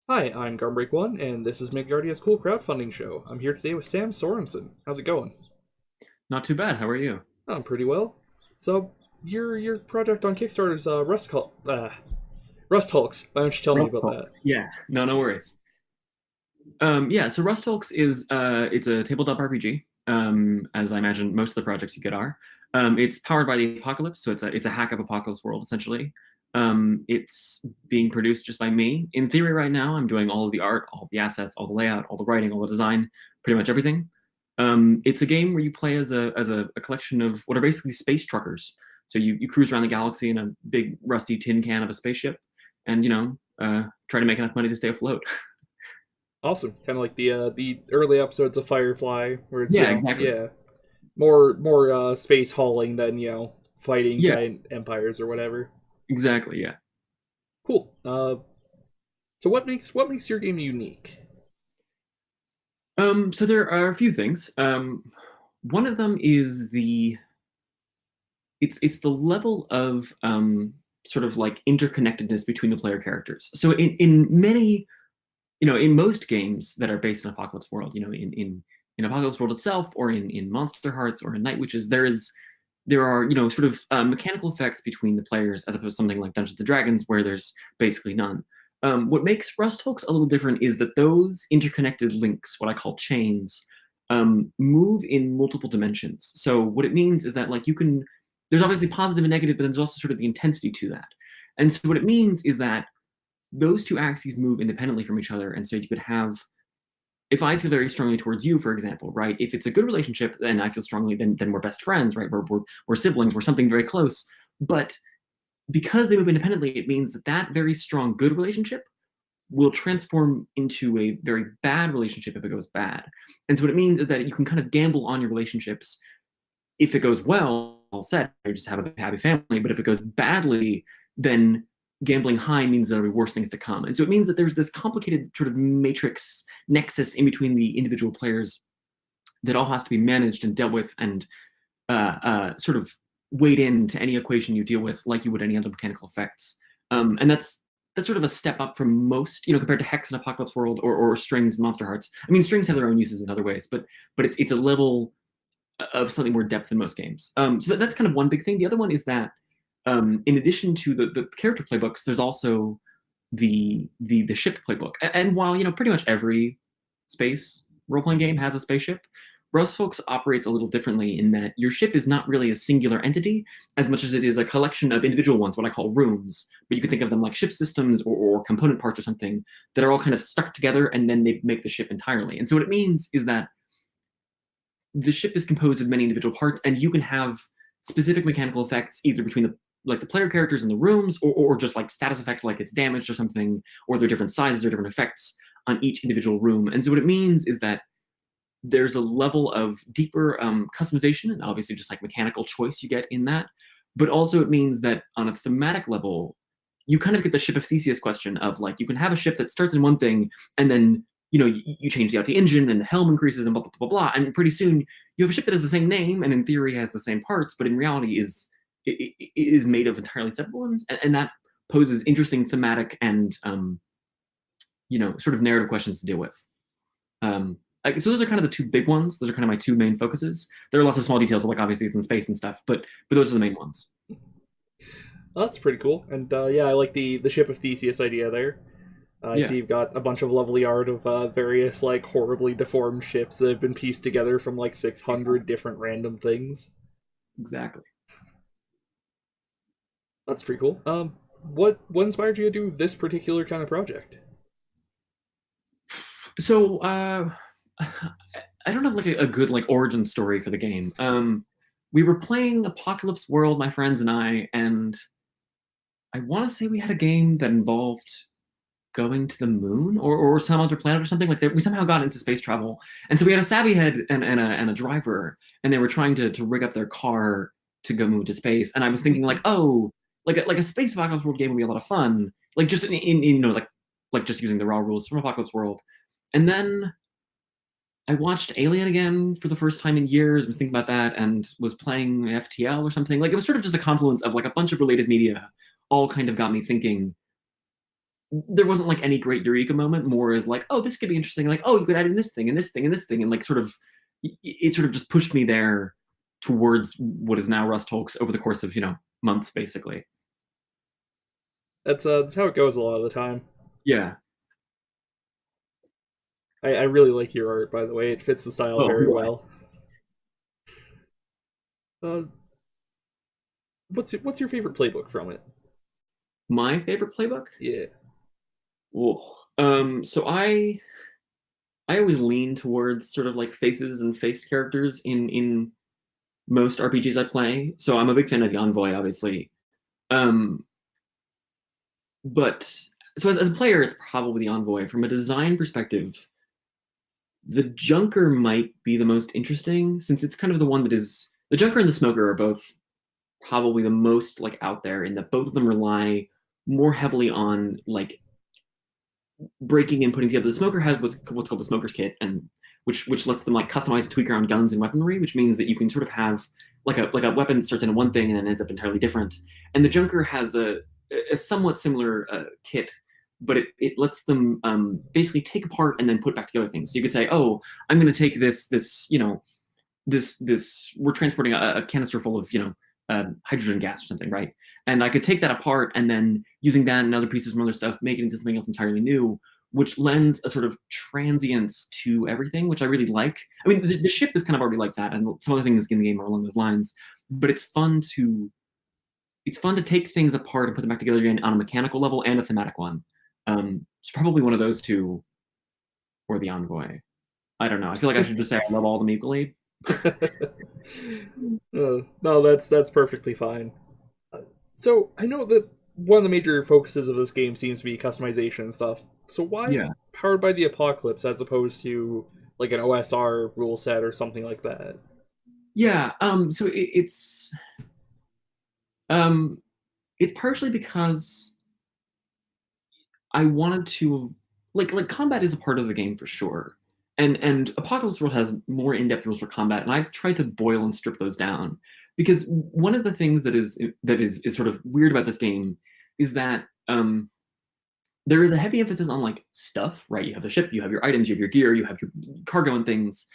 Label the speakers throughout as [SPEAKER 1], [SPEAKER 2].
[SPEAKER 1] Hi, I'm Gunbreak1, and this is Midgardia's cool crowdfunding show. I'm here today with Sam Sorensen. How's it going?
[SPEAKER 2] Not too bad. How are you?
[SPEAKER 1] I'm pretty well. So, your project on Kickstarter is Rust Hulks. Why don't you tell me
[SPEAKER 2] Rust
[SPEAKER 1] about
[SPEAKER 2] Hulks.
[SPEAKER 1] that?
[SPEAKER 2] Yeah, no worries. Yeah, so Rust Hulks is it's a tabletop RPG. As I imagine most of the projects you get are. It's powered by the apocalypse, so it's a hack of Apocalypse World essentially. It's being produced just by me. In theory, right now, I'm doing all of the art, all the assets, all the layout, all the writing, all the design, pretty much everything. It's a game where you play as a collection of what are basically space truckers. So you cruise around the galaxy in a big rusty tin can of a spaceship, and try to make enough money to stay afloat.
[SPEAKER 1] Awesome. Kind of like the early episodes of Firefly, where it's
[SPEAKER 2] Yeah, exactly.
[SPEAKER 1] yeah, more space hauling than fighting
[SPEAKER 2] Yeah,
[SPEAKER 1] giant empires or whatever.
[SPEAKER 2] exactly. Yeah.
[SPEAKER 1] Cool. So what makes your game unique?
[SPEAKER 2] So there are a few things. One of them is it's the level of sort of like interconnectedness between the player characters. So in many, in most games that are based in Apocalypse World, in Apocalypse World itself, or in Monster Hearts or in Night Witches, there are sort of mechanical effects between the players as opposed to something like Dungeons and Dragons where there's basically none. What makes Rust Hulks a little different is that those interconnected links, what I call chains, move in multiple dimensions. So what it means is that like there's obviously positive and negative, but there's also sort of the intensity to that. And so what it means is that those two axes move independently from each other, and so you could have, if I feel very strongly towards you, for example, right? If it's a good relationship, then I feel strongly, then we're best friends, right? We're siblings, we're something very close. But because they move independently, it means that that very strong, good relationship will transform into a very bad relationship if it goes bad. And so what it means is that you can kind of gamble on your relationships. If it goes well, all set, you just have a happy family. But if it goes badly, then gambling high means there will be worse things to come. And so it means that there's this complicated sort of matrix nexus in between the individual players that all has to be managed and dealt with and sort of weighed into any equation you deal with, like you would any other mechanical effects. And that's sort of a step up from most, compared to Hex and Apocalypse World or Strings and Monster Hearts. I mean, Strings have their own uses in other ways, but it's a level of something more depth in most games. So that's kind of one big thing. The other one is that in addition to the character playbooks, there's also the ship playbook. And while pretty much every space role playing game has a spaceship, Rust Folks operates a little differently in that your ship is not really a singular entity as much as it is a collection of individual ones, what I call rooms. But you can think of them like ship systems or component parts or something that are all kind of stuck together and then they make the ship entirely. And so what it means is that the ship is composed of many individual parts, and you can have specific mechanical effects either between the player characters in the rooms or just like status effects like it's damaged or something, or there are different sizes or different effects on each individual room. And so what it means is that there's a level of deeper customization and obviously just like mechanical choice you get in that. But also it means that on a thematic level, you kind of get the ship of Theseus question of like you can have a ship that starts in one thing and then you change out the engine and the helm increases and blah blah blah blah, and pretty soon you have a ship that has the same name and in theory has the same parts, but in reality is made of entirely separate ones, and that poses interesting thematic and sort of narrative questions to deal with. So those are kind of the two big ones. Those are kind of my two main focuses. There are lots of small details, like obviously it's in space and stuff, but those are the main ones.
[SPEAKER 1] Well, that's pretty cool. And yeah, I like the ship of Theseus idea there. I
[SPEAKER 2] Yeah,
[SPEAKER 1] see you've got a bunch of lovely art of various like horribly deformed ships that have been pieced together from like 600 different random things.
[SPEAKER 2] exactly.
[SPEAKER 1] That's pretty cool. What inspired you to do this particular kind of project?
[SPEAKER 2] So I don't have like a good like origin story for the game. We were playing Apocalypse World, my friends and and I want to say we had a game that involved going to the moon or some other planet or something like that. We somehow got into space travel, and so we had a savvy head and a driver, and they were trying to rig up their car to go move to space. And I was thinking like, oh, like a space Apocalypse World game would be a lot of fun, like just in like just using the raw rules from Apocalypse World. And then I watched Alien again for the first time in years. Was thinking about that and was playing FTL or something. Like it was sort of just a confluence of like a bunch of related media, all kind of got me thinking there wasn't like any great eureka moment. More as like, oh, this could be interesting. Like, oh, you could add in this thing and this thing and this thing, and like sort of it sort of just pushed me there towards what is now Rust Hulks over the course of months, basically.
[SPEAKER 1] That's how it goes a lot of the time.
[SPEAKER 2] Yeah.
[SPEAKER 1] I really like your art, by the way. It fits the style
[SPEAKER 2] Oh,
[SPEAKER 1] very
[SPEAKER 2] boy.
[SPEAKER 1] well. Uh, what's your favorite playbook from it?
[SPEAKER 2] My favorite playbook.
[SPEAKER 1] Yeah.
[SPEAKER 2] Whoa. So I always lean towards sort of like faces and faced characters in most RPGs I play. So I'm a big fan of the Envoy, obviously. Um, but so as a player, it's probably the Envoy. From a design perspective, the Junker might be the most interesting, since it's kind of the one that is the Junker and the Smoker are both probably the most like out there, in that both of them rely more heavily on like breaking and putting together. The Smoker has what's called the Smoker's Kit, and which lets them like customize and tweak around guns and weaponry, which means that you can sort of have like a weapon that starts in one thing and then ends up entirely different. And the Junker has a somewhat similar kit, but it lets them basically take apart and then put back together things. So you could say, oh, I'm going to take this this we're transporting a canister full of hydrogen gas or something, right? And I could take that apart and then using that and other pieces from other stuff, make it into something else entirely new, which lends a sort of transience to everything, which I really like. I mean, the ship is kind of already like that, and some other things in the game are along those lines. But it's fun to take things apart and put them back together again on a mechanical level and a thematic one. It's probably one of those two, or the Envoy. I don't know. I feel like I should just say I love all of them equally.
[SPEAKER 1] No, that's perfectly fine. So I know that one of the major focuses of this game seems to be customization and stuff. So why
[SPEAKER 2] Yeah.
[SPEAKER 1] Powered by the Apocalypse as opposed to like an OSR rule set or something like that?
[SPEAKER 2] Yeah. So it's partially because I wanted to like combat is a part of the game for sure. And Apocalypse World has more in-depth rules for combat, and I've tried to boil and strip those down. Because one of the things that is sort of weird about this game is that there is a heavy emphasis on like stuff, right? You have the ship, you have your items, you have your gear, you have your cargo and things,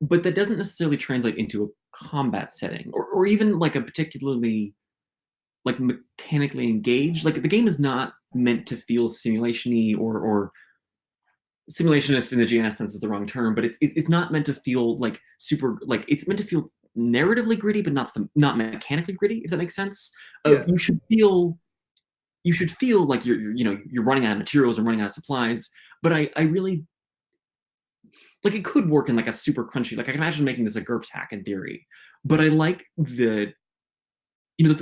[SPEAKER 2] but that doesn't necessarily translate into a combat setting, or even like a particularly like mechanically engaged. Like the game is not meant to feel simulation-y, or simulationist in the GNS sense is the wrong term, but it's not meant to feel like super, like it's meant to feel narratively gritty, but not mechanically gritty, if that makes sense.
[SPEAKER 1] Yeah.
[SPEAKER 2] Of you should feel like you're running out of materials and running out of supplies. But I really like, it could work in like a super crunchy, like I can imagine making this a GURPS hack in theory. But I like the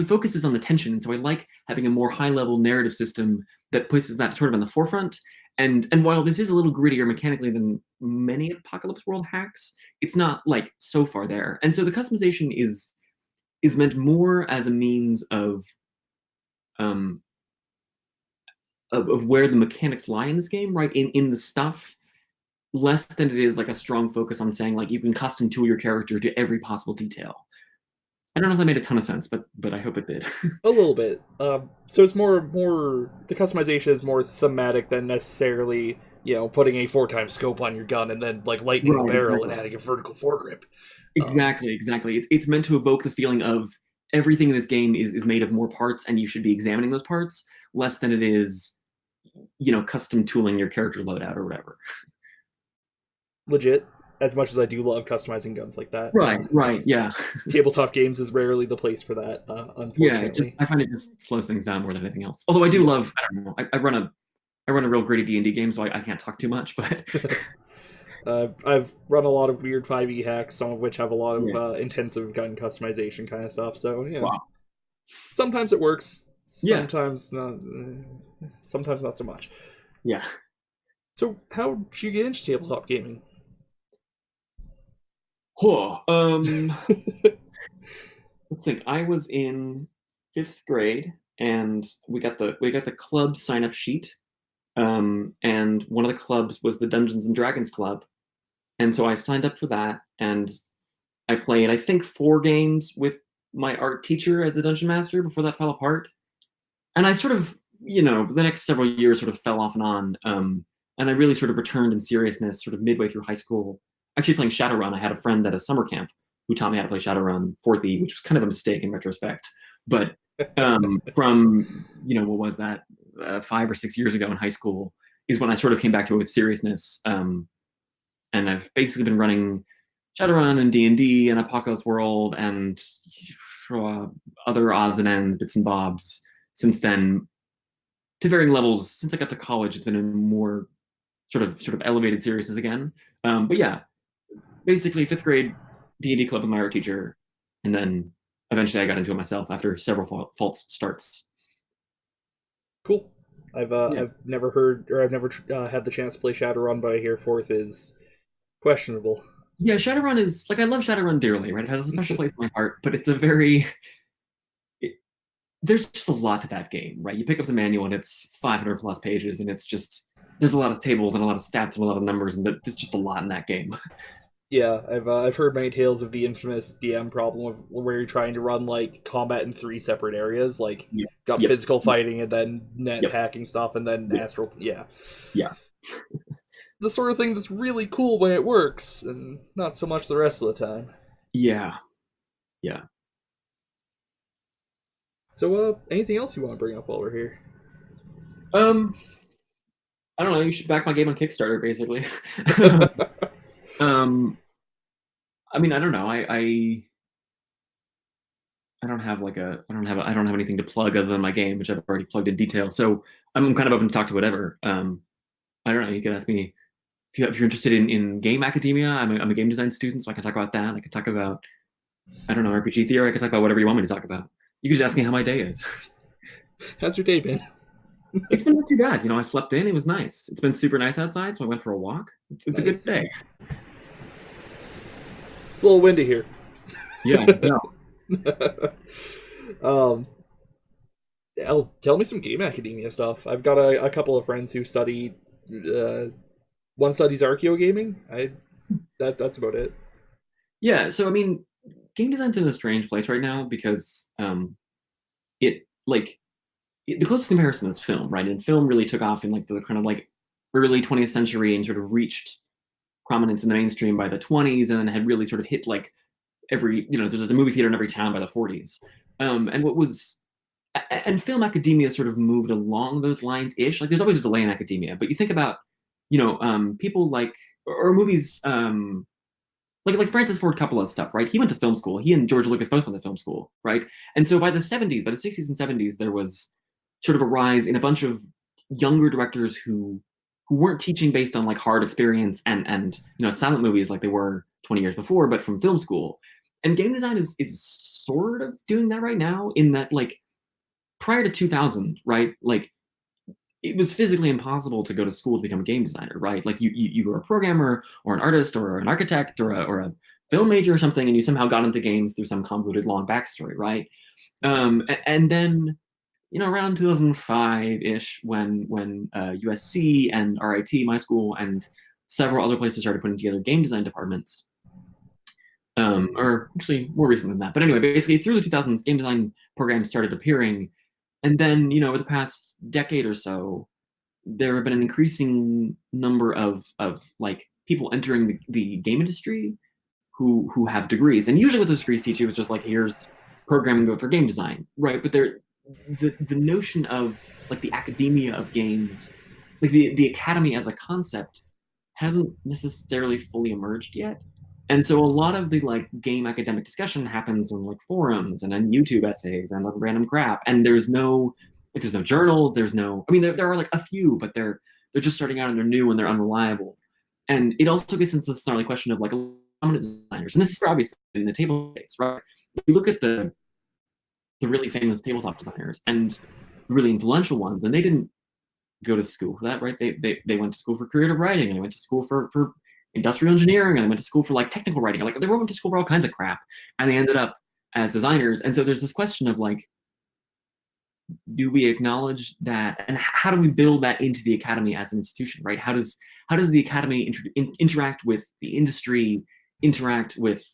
[SPEAKER 2] focus is on the tension, and so I like having a more high level narrative system that places that sort of on the forefront. And while this is a little grittier mechanically than many Apocalypse World hacks, it's not like so far there. And so the customization is meant more as a means um of where the mechanics lie in this game, right? In the stuff, less than it is like a strong focus on saying like you can custom tool your character to every possible detail. I don't know if that made a ton of sense, but I hope it did.
[SPEAKER 1] A little bit. So it's more the customization is more thematic than necessarily putting a 4x scope on your gun and then like lightening the
[SPEAKER 2] Right,
[SPEAKER 1] barrel and
[SPEAKER 2] exactly.
[SPEAKER 1] adding a vertical foregrip.
[SPEAKER 2] Exactly. It's meant to evoke the feeling of everything in this game is made of more parts, and you should be examining those parts, less than it is, custom tooling your character loadout or whatever.
[SPEAKER 1] Legit. As much as I do love customizing guns like that,
[SPEAKER 2] Right, yeah.
[SPEAKER 1] tabletop games is rarely the place for that.
[SPEAKER 2] Yeah, just
[SPEAKER 1] Unfortunately.
[SPEAKER 2] I find it just slows things down more than anything else. Although I do
[SPEAKER 1] Yeah.
[SPEAKER 2] love, I don't know, I run a real gritty D&D game, so I can't talk too much, but
[SPEAKER 1] I've run a lot of weird 5e hacks, some of which have a lot of
[SPEAKER 2] yeah.
[SPEAKER 1] intensive gun customization kind of stuff. So yeah,
[SPEAKER 2] Wow.
[SPEAKER 1] sometimes it works,
[SPEAKER 2] Yeah.
[SPEAKER 1] sometimes not so much.
[SPEAKER 2] Yeah.
[SPEAKER 1] So how did you get into tabletop gaming?
[SPEAKER 2] Oh, let's think. I was in 5th grade, and we got the club sign up sheet. And one of the clubs was the Dungeons and Dragons Club. And so I signed up for that, and I played, I think, 4 games with my art teacher as the dungeon master before that fell apart. And I sort of the next several years sort of fell off and on. And I really sort of returned in seriousness sort of midway through high school. Actually playing Shadowrun, I had a friend at a summer camp who taught me how to play Shadowrun 4th, which was kind of a mistake in retrospect. But from, what was that, 5 or 6 years ago in high school is when I sort of came back to it with seriousness. And I've basically been running Shadowrun and D&D and Apocalypse World and other odds and ends, bits and bobs since then, to varying levels. Since I got to college, it's been a more sort of elevated seriousness again. But yeah, basically 5th grade D&D club with my art teacher, and then eventually I got into it myself after several false starts.
[SPEAKER 1] Cool. I've never heard, or I've never had the chance to play Shadowrun, but I hear 4th is questionable.
[SPEAKER 2] Yeah, Shadowrun is I love Shadowrun dearly, right? It has a special place in my heart, but it's there's just a lot to that game, right? You pick up the manual and it's 500 plus pages, and it's just there's a lot of tables and a lot of stats and a lot of numbers, and there's just a lot in that game.
[SPEAKER 1] Yeah, I've heard many tales of the infamous DM problem of where you're trying to run like combat in 3 separate areas, like got
[SPEAKER 2] Yep.
[SPEAKER 1] physical fighting and then net
[SPEAKER 2] Yep.
[SPEAKER 1] hacking stuff and then astral. Yeah,
[SPEAKER 2] Yeah.
[SPEAKER 1] the sort of thing that's really cool when it works, and not so much the rest of the time.
[SPEAKER 2] Yeah.
[SPEAKER 1] So, anything else you want to bring up while we're here?
[SPEAKER 2] I don't know. You should back my game on Kickstarter, basically. I mean, I don't know. I don't have I don't have anything to plug other than my game, which I've already plugged in detail. So I'm kind of open to talk to whatever. I don't know. You can ask me if you're interested in game academia. I'm a game design student, so I can talk about that. I can talk about, I don't know, RPG theory. I can talk about whatever you want me to talk about. You can just ask me how my day is.
[SPEAKER 1] How's your day been?
[SPEAKER 2] It's been not too bad. I slept in. It was nice. It's been super nice outside, so I went for a walk. It's nice. A good day.
[SPEAKER 1] It's a little windy here.
[SPEAKER 2] Yeah.
[SPEAKER 1] Tell me some game academia stuff. I've got a couple of friends who study. One studies archeo gaming. That's about it.
[SPEAKER 2] Yeah. So I mean, game design's in a strange place right now because the closest comparison is film, right? And film really took off in the kind of early 20th century and sort of reached prominence in the mainstream by the 20s, and then had really sort of hit every, there's a movie theater in every town by the 40s. And film academia sort of moved along those lines ish. There's always a delay in academia, but you think about, people or movies, like Francis Ford Coppola's stuff, right? He went to film school. He and George Lucas both went to film school, right? And so by the 60s and 70s, there was sort of a rise in a bunch of younger directors who weren't teaching based on hard experience and silent movies like they were 20 years before, but from film school. And game design is sort of doing that right now, in that prior to 2000, right? It was physically impossible to go to school to become a game designer, right? You were a programmer or an artist or an architect or a film major or something, and you somehow got into games through some convoluted long backstory, right? And then around 2005-ish, when USC and RIT, my school, and several other places started putting together game design departments, or actually more recent than that. But anyway, basically through the 2000s, game design programs started appearing. And then, over the past decade or so, there have been an increasing number of people entering the game industry who have degrees. And usually what those degrees teach you is just here's programming go for game design, right? But the notion of the academia of games, the academy as a concept, hasn't necessarily fully emerged yet. And so a lot of the game academic discussion happens in forums and on YouTube essays and random crap. And there's no journals. There's no, I mean, there are a few, but they're just starting out and they're new and they're unreliable. And it also gets into the snarly question of prominent designers. And this is obviously in the table space, right? If you look at the really famous tabletop designers and the really influential ones, and they didn't go to school for that, right? They went to school for creative writing, and they went to school for industrial engineering, and they went to school for technical writing. They went to school for all kinds of crap, and they ended up as designers. And so there's this question of do we acknowledge that, and how do we build that into the academy as an institution, right? How does the academy interact with the industry, interact with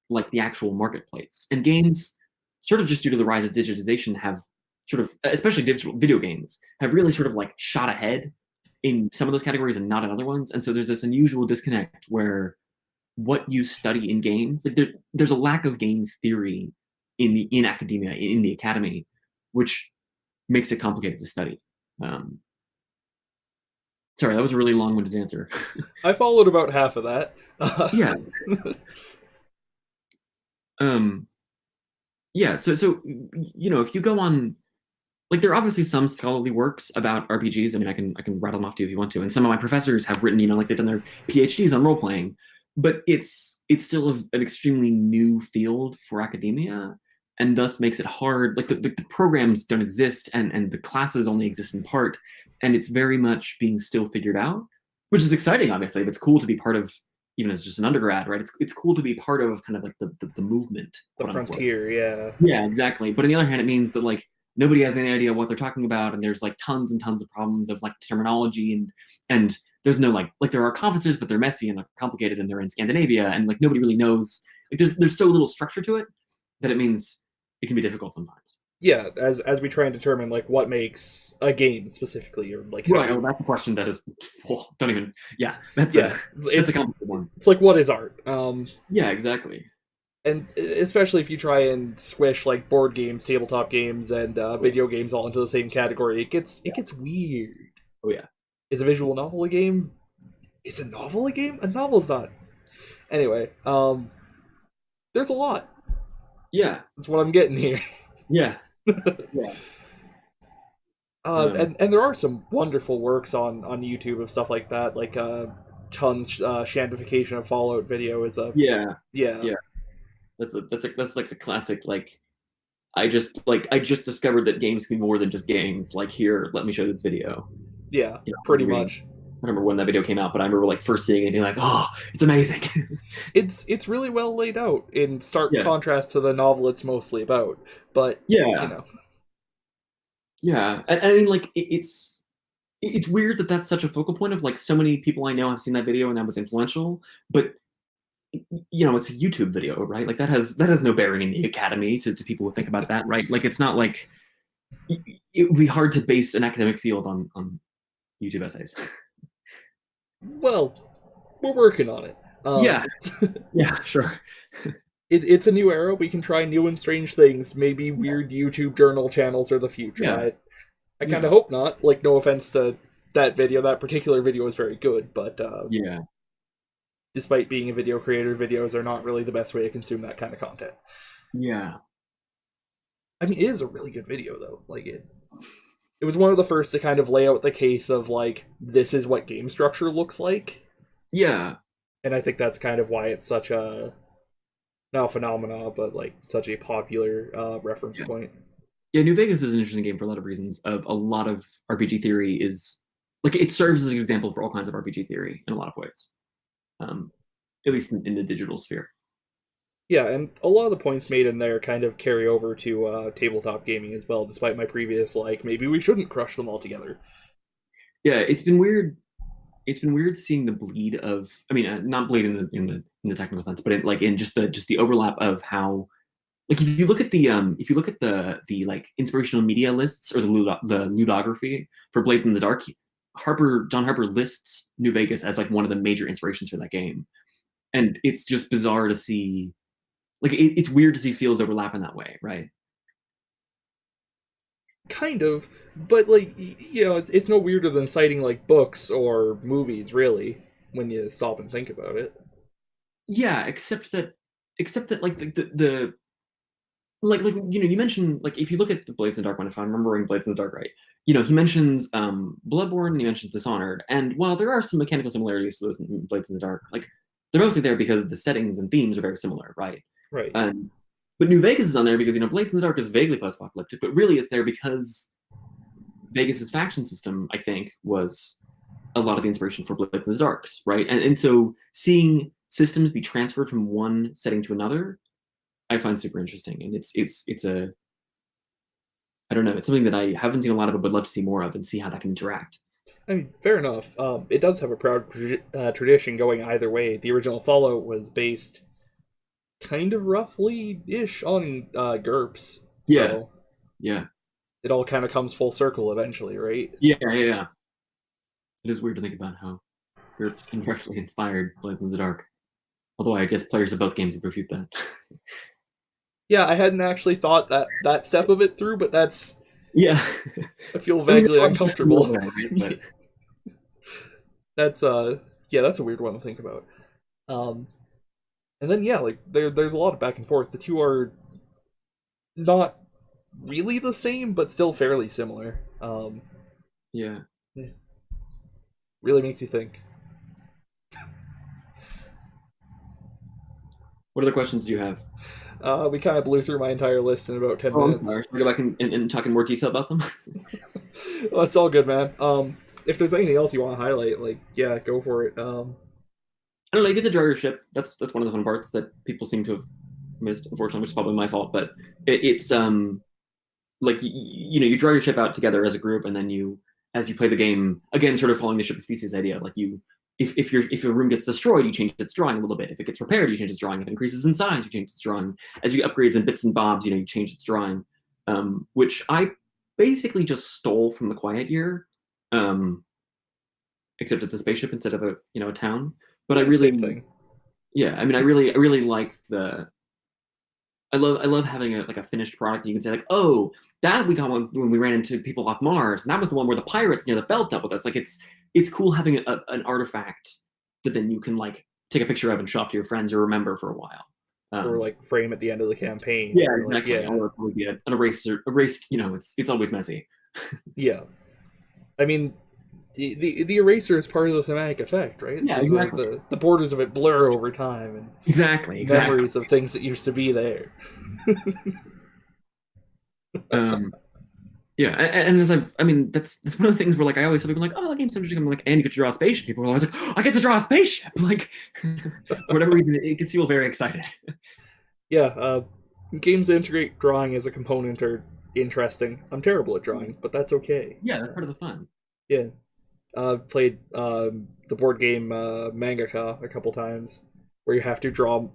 [SPEAKER 2] the actual marketplace? And games, sort of just due to the rise of digitization, have sort of, especially digital video games, have really sort of like shot ahead in some of those categories and not in other ones. And so there's this unusual disconnect where what you study in games, like there's a lack of game theory in academia, in the academy, which makes it complicated to study. Um, Sorry, that was a really long-winded answer.
[SPEAKER 1] I followed about half of that.
[SPEAKER 2] Yeah. Um, yeah. So if you go on, like, there are obviously some scholarly works about RPGs. I mean, I can rattle them off to you if you want to. And some of my professors have written, like they've done their PhDs on role playing, but it's still an extremely new field for academia, and thus makes it hard. Like the programs don't exist, and the classes only exist in part, and it's very much being still figured out, which is exciting. Obviously, it's cool to be part of, even as just an undergrad, right? It's cool to be part of kind of like the movement,
[SPEAKER 1] The
[SPEAKER 2] quote unquote.
[SPEAKER 1] frontier, yeah.
[SPEAKER 2] Yeah, exactly. But on the other hand, it means that like nobody has any idea what they're talking about, and there's like tons and tons of problems of like terminology, and there's no like there are conferences, but they're messy and they're complicated, and they're in Scandinavia, and like nobody really knows. Like there's so little structure to it that it means it can be difficult sometimes.
[SPEAKER 1] Yeah, as we try and determine like what makes a game specifically, or like how
[SPEAKER 2] Right. Oh, that's a question that is. Oh, don't even. Yeah, that's
[SPEAKER 1] yeah,
[SPEAKER 2] that's a complicated one.
[SPEAKER 1] it's like what is art?
[SPEAKER 2] Yeah, exactly.
[SPEAKER 1] And especially if you try and squish like board games, tabletop games, and video games all into the same category, it gets weird.
[SPEAKER 2] Oh yeah.
[SPEAKER 1] Is a visual novel a game? Is a novel a game? A novel's not. Anyway, there's a lot.
[SPEAKER 2] Yeah.
[SPEAKER 1] That's what I'm getting here.
[SPEAKER 2] Yeah. Yeah.
[SPEAKER 1] And there are some wonderful works on YouTube of stuff like that, like tons shantification of Fallout video is a
[SPEAKER 2] Yeah.
[SPEAKER 1] yeah
[SPEAKER 2] Yeah. That's like the classic like I just discovered that games can be more than just games. Like, here, let me show this video.
[SPEAKER 1] yeah
[SPEAKER 2] You know,
[SPEAKER 1] pretty
[SPEAKER 2] I mean,
[SPEAKER 1] much.
[SPEAKER 2] I don't remember when that video came out, but I remember like first seeing it and being like, oh, it's amazing.
[SPEAKER 1] It's really well laid out in stark
[SPEAKER 2] Yeah.
[SPEAKER 1] contrast to the novel it's mostly about. But you
[SPEAKER 2] Yeah.
[SPEAKER 1] know,
[SPEAKER 2] Yeah. I mean, like it's weird that that's such a focal point of like so many people I know have seen that video and that was influential, but it's a YouTube video, right? Like that has no bearing in the academy to people who think about that, right? Like it's not like it would be hard to base an academic field on YouTube essays.
[SPEAKER 1] well, we're working on it.
[SPEAKER 2] Yeah, yeah, sure.
[SPEAKER 1] It's a new era. We can try new and strange things. Maybe weird YouTube journal channels are the future.
[SPEAKER 2] Yeah,
[SPEAKER 1] I kind
[SPEAKER 2] yeah,
[SPEAKER 1] of hope not. Like, no offense to that video. That particular video was very good, but
[SPEAKER 2] yeah,
[SPEAKER 1] despite being a video creator, videos are not really the best way to consume that kind of content.
[SPEAKER 2] yeah,
[SPEAKER 1] I mean, it is a really good video though. Like it was one of the first to kind of lay out the case of like this is what game structure looks like,
[SPEAKER 2] yeah,
[SPEAKER 1] and I think that's kind of why it's such a not a phenomena, but like such a popular reference
[SPEAKER 2] yeah.
[SPEAKER 1] point.
[SPEAKER 2] Yeah, New Vegas is an interesting game for a lot of reasons. Of a lot of RPG theory is like it serves as an example for all kinds of RPG theory in a lot of ways, um, at least in the digital sphere.
[SPEAKER 1] Yeah, and a lot of the points made in there kind of carry over to tabletop gaming as well, despite my previous, like, maybe we shouldn't crush them all together.
[SPEAKER 2] Yeah, it's been weird. It's been weird seeing the bleed of. I mean, not bleed in the technical sense, but in just the overlap of how. Like if you look at the like inspirational media lists or the ludography for Blade in the Dark, John Harper lists New Vegas as like one of the major inspirations for that game, and it's just bizarre to see. Like it's weird to see fields overlap in that way, right?
[SPEAKER 1] Kind of, but, like, it's no weirder than citing, like, books or movies, really, when you stop and think about it.
[SPEAKER 2] Yeah, except that like the like you mentioned, like, if you look at the Blades in the Dark one, if I'm remembering Blades in the Dark right, he mentions Bloodborne, he mentions Dishonored, and while there are some mechanical similarities to those in Blades in the Dark, like they're mostly there because the settings and themes are very similar, right?
[SPEAKER 1] Right.
[SPEAKER 2] um but New Vegas is on there because Blades in the Dark is vaguely post-apocalyptic, but really it's there because Vegas's faction system, I think, was a lot of the inspiration for Blades in the Darks, right? And so seeing systems be transferred from one setting to another, I find super interesting, and it's a I don't know, it's something that I haven't seen a lot of, but would love to see more of and see how that can interact.
[SPEAKER 1] I mean, fair enough. It does have a proud tradition going either way. The original Fallout was based kind of roughly ish on GURPS,
[SPEAKER 2] Yeah,
[SPEAKER 1] so
[SPEAKER 2] yeah,
[SPEAKER 1] it all kind of comes full circle eventually, right?
[SPEAKER 2] Yeah. It is weird to think about how GURPS indirectly inspired Blades in the Dark. Although I guess players of both games would refute that.
[SPEAKER 1] Yeah, I hadn't actually thought that step of it through, but that's
[SPEAKER 2] Yeah.
[SPEAKER 1] I feel
[SPEAKER 2] I mean,
[SPEAKER 1] vaguely
[SPEAKER 2] there's a lot
[SPEAKER 1] uncomfortable.
[SPEAKER 2] of that, right? But
[SPEAKER 1] That's yeah, that's a weird one to think about. Um, and then yeah, like there's a lot of back and forth. The two are not really the same, but still fairly similar.
[SPEAKER 2] yeah.
[SPEAKER 1] Really makes you think.
[SPEAKER 2] What other questions do you have?
[SPEAKER 1] We kind of blew through my entire list in about 10
[SPEAKER 2] Oh, I'm
[SPEAKER 1] minutes.
[SPEAKER 2] sorry. Should we go back and talk in more detail about them?
[SPEAKER 1] Well, that's all good, man. If there's anything else you want to highlight, like yeah, go for it.
[SPEAKER 2] I don't know. You get to draw your ship. That's one of the fun parts that people seem to have missed, unfortunately, which is probably my fault. But it's like you draw your ship out together as a group, and then as you play the game again, sort of following the ship of Theseus idea. Like if your room gets destroyed, you change its drawing a little bit. If it gets repaired, you change its drawing. If it increases in size, you change its drawing. As you get upgrades and bits and bobs, you change its drawing. Which I basically just stole from the Quiet Year, except it's a spaceship instead of a town. But I really,
[SPEAKER 1] same thing.
[SPEAKER 2] yeah, I mean, I really like I love having a finished product. You can say like, oh, that we got when we ran into people off Mars, and that was the one where the pirates near the belt dealt with us. Like it's cool having an artifact that then you can like take a picture of and show off to your friends or remember for a while.
[SPEAKER 1] Or like frame at the end of the campaign.
[SPEAKER 2] Yeah,
[SPEAKER 1] or, like,
[SPEAKER 2] exactly. Or it would be an erased. It's always messy.
[SPEAKER 1] Yeah. I mean, the eraser is part of the thematic effect, right?
[SPEAKER 2] Yeah, exactly.
[SPEAKER 1] The borders of it blur over time, and
[SPEAKER 2] Exactly.
[SPEAKER 1] memories of things that used to be there.
[SPEAKER 2] Yeah, and I mean, that's one of the things where like I always tell people like, oh, that game's so interesting. I'm like, and you get to draw a spaceship. People are always like, oh, I get to draw a spaceship. Like, for whatever reason, it gets people very excited.
[SPEAKER 1] Yeah, games that integrate drawing as a component are interesting. I'm terrible at drawing, but that's okay.
[SPEAKER 2] Yeah, that's part of the fun.
[SPEAKER 1] Yeah, played the board game Mangaka a couple times, where you have to draw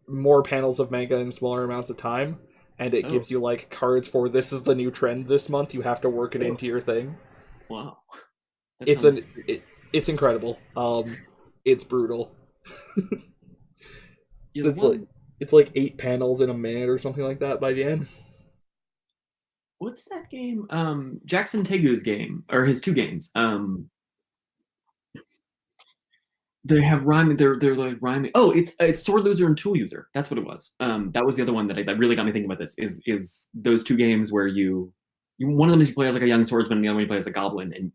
[SPEAKER 1] more panels of manga in smaller amounts of time, and it gives you like cards for this is the new trend this month. You have to work it into your thing.
[SPEAKER 2] Wow,
[SPEAKER 1] It's incredible. It's brutal.
[SPEAKER 2] Yeah,
[SPEAKER 1] It's like 8 panels in a minute or something like that by the end.
[SPEAKER 2] what's that game? Jackson Tegu's game or his two games. They have rhyming. They're like rhyming. Oh, it's Sword Loser and Tool User. That's what it was. That was the other one that really got me thinking about this. Is those two games where you one of them is you play as like a young swordsman, and the other one you play as a goblin, and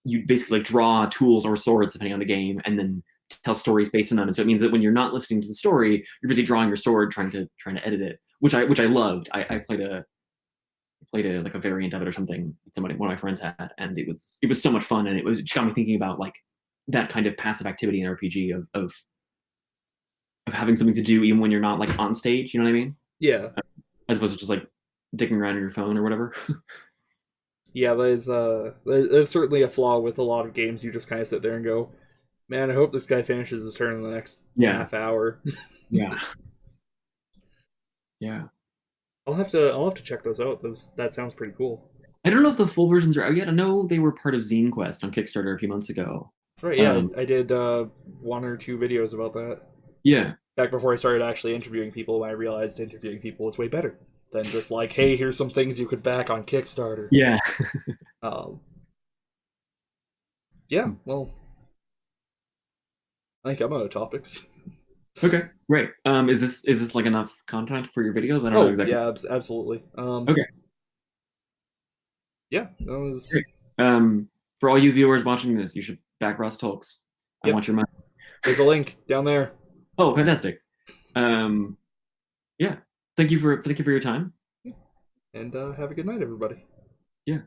[SPEAKER 2] you basically like draw tools or swords depending on the game, and then tell stories based on them. And so it means that when you're not listening to the story, you're busy drawing your sword, trying to edit it, which I loved. I played a like a variant of it or something that one of my friends had, and it was so much fun, and it just got me thinking about like that kind of passive activity in RPG of having something to do even when you're not like on stage. You know what I mean?
[SPEAKER 1] Yeah.
[SPEAKER 2] As opposed to just like dicking around on your phone or whatever.
[SPEAKER 1] Yeah, there's certainly a flaw with a lot of games. You just kind of sit there and go, "Man, I hope this guy finishes his turn in the next half hour."
[SPEAKER 2] Yeah. Yeah.
[SPEAKER 1] I'll have to check those out. That sounds pretty cool.
[SPEAKER 2] I don't know if the full versions are out yet. I know they were part of Zine Quest on Kickstarter a few months ago.
[SPEAKER 1] Right, yeah, I did 1 or 2 videos about that.
[SPEAKER 2] Yeah.
[SPEAKER 1] Back before I started actually interviewing people, when I realized interviewing people was way better than just like, hey, here's some things you could back on Kickstarter.
[SPEAKER 2] Yeah.
[SPEAKER 1] Yeah, well, I think I'm out of topics.
[SPEAKER 2] Okay, great. Is this like enough content for your videos? I don't know exactly.
[SPEAKER 1] Yeah, absolutely.
[SPEAKER 2] Okay.
[SPEAKER 1] Yeah, that was
[SPEAKER 2] great. For all you viewers watching this, you should back Ross Talks. I want your money.
[SPEAKER 1] There's a link down there.
[SPEAKER 2] Oh, fantastic. Yeah. Thank you for your time.
[SPEAKER 1] And have a good night, everybody.
[SPEAKER 2] Yeah.